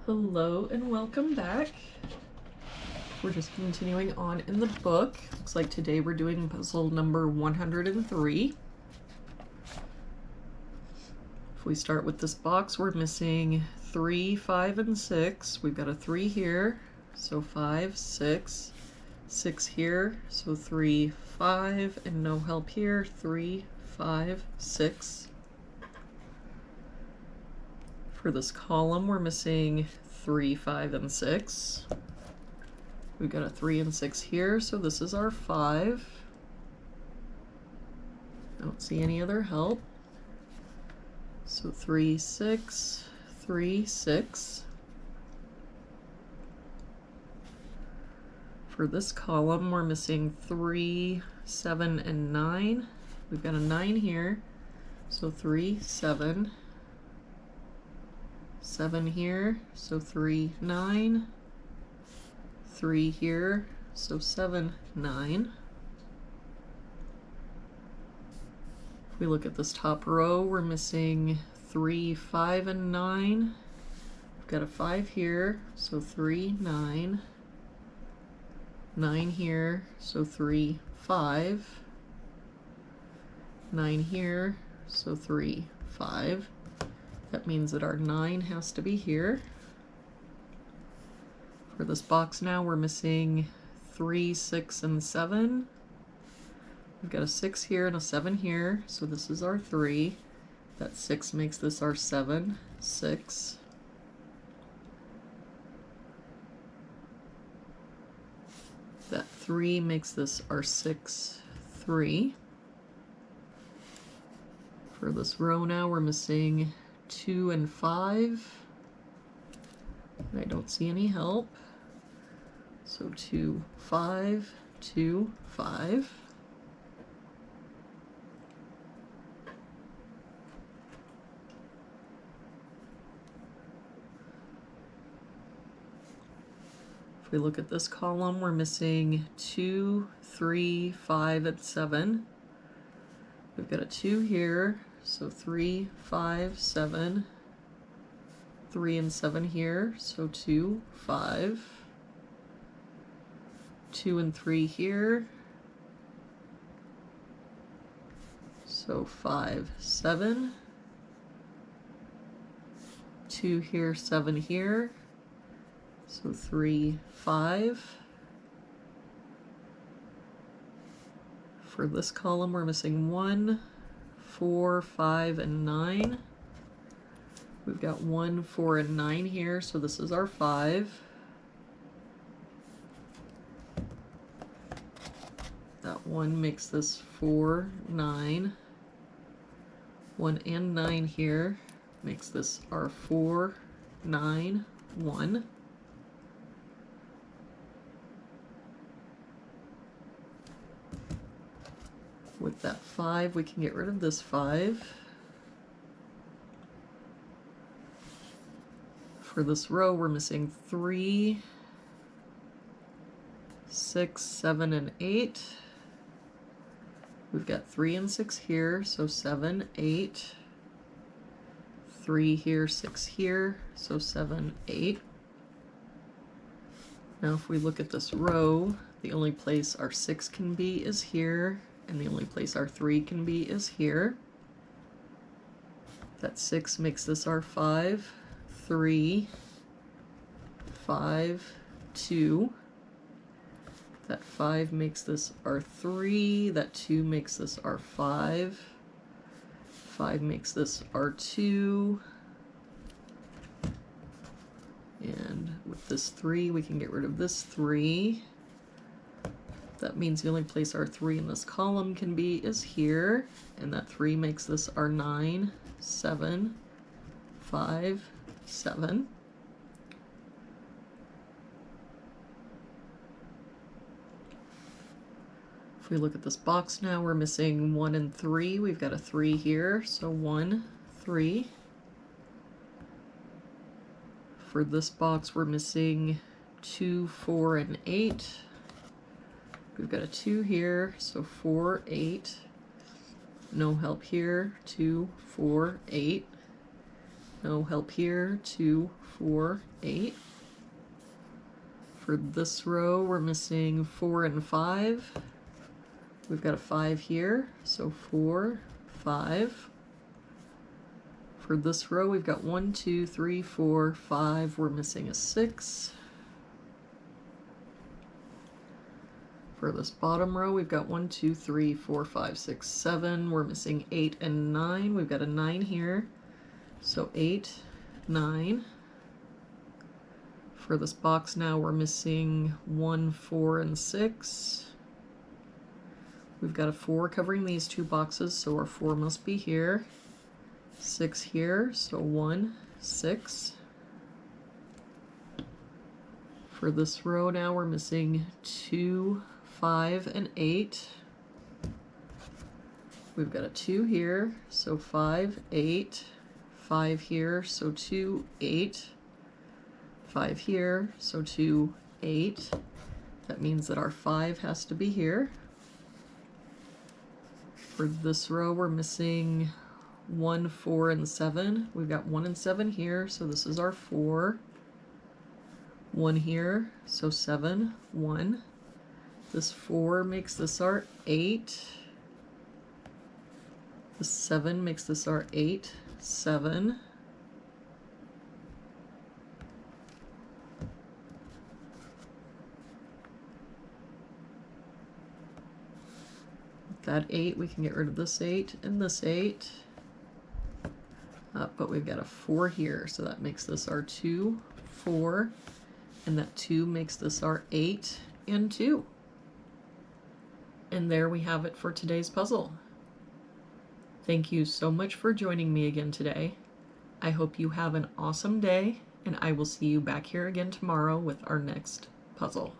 Hello and welcome back. We're just continuing on in the book. Looks like today we're doing puzzle number 103. If we start with this box, we're missing 3, 5, and 6. We've got a 3 here, so 5, 6, 6 here, so 3, 5, and no help here, 3, 5, 6. For this column, we're missing 3, 5, and 6. We've got a 3 and 6 here, so this is our 5. Don't see any other help. So 3, 6, 3, 6. For this column, we're missing 3, 7, and 9. We've got a 9 here, so 3, 7. 7 here, so 3, 9. 3 here, so 7, 9. If we look at this top row, we're missing 3, 5, and 9. We've got a 5 here, so 3, 9. 9 here, so 3, 5. 9 here, so 3, 5. That means that our 9 has to be here. For this box now, we're missing 3, 6, and 7. We've got a 6 here and a 7 here, so this is our 3. That 6 makes this our 7, 6. That 3 makes this our 6, 3. For this row now, we're missing 2 and 5. I don't see any help. So 2, 5, 2, 5. If we look at this column, we're missing 2, 3, 5, and 7. We've got a 2 here, so 3, 5, 7. 3 and 7 here, so 2, 5. 2 and 3 here, so 5, 7. 2 here, 7 here, so 3, 5. For this column, we're missing 1, 4, 5, and 9. We've got 1, 4, and 9 here, so this is our 5. That 1 makes this 4, 9. 1 and 9 here makes this our 4, 9, 1. With that 5, we can get rid of this 5. For this row, we're missing 3, 6, 7, and 8. We've got 3 and 6 here, so 7, 8. 3 here, 6 here, so 7, 8. Now if we look at this row, the only place our 6 can be is here, and the only place our 3 can be is here. That 6 makes this our 5, 3, 5, 2. That 5 makes this our 3. That 2 makes this our 5. 5 makes this our 2. And with this 3, we can get rid of this 3. That means the only place our 3 in this column can be is here. And that 3 makes this our 9, 7, 5, 7. If we look at this box now, we're missing 1 and 3. We've got a 3 here, so 1, 3. For this box, we're missing 2, 4, and 8. We've got a 2 here, so 4, 8. No help here, 2, 4, 8. No help here. 2, 4, 8. For this row, we're missing 4 and 5. We've got a 5 here, so 4, 5. For this row, we've got 1, 2, 3, 4, 5. We're missing a 6. For this bottom row, we've got 1, 2, 3, 4, 5, 6, 7. We're missing 8 and 9. We've got a 9 here, so 8, 9. For this box now, we're missing 1, 4, and 6. We've got a 4 covering these two boxes, so our 4 must be here. 6 here, so 1, 6. For this row now, we're missing 2, 5, and 8. We've got a 2 here, so 5, 8. 5 here, so 2, 8. 5 here, so 2, 8. That means that our 5 has to be here. For this row, we're missing 1, 4, and 7. We've got 1 and 7 here, so this is our 4. 1 here, so 7, 1. This 4 makes this our 8. The 7 makes this our 8, 7. That 8, we can get rid of this 8 and this 8. But we've got a 4 here, so that makes this our 2, 4. And that 2 makes this our 8 and 2. And there we have it for today's puzzle. Thank you so much for joining me again today. I hope you have an awesome day, and I will see you back here again tomorrow with our next puzzle.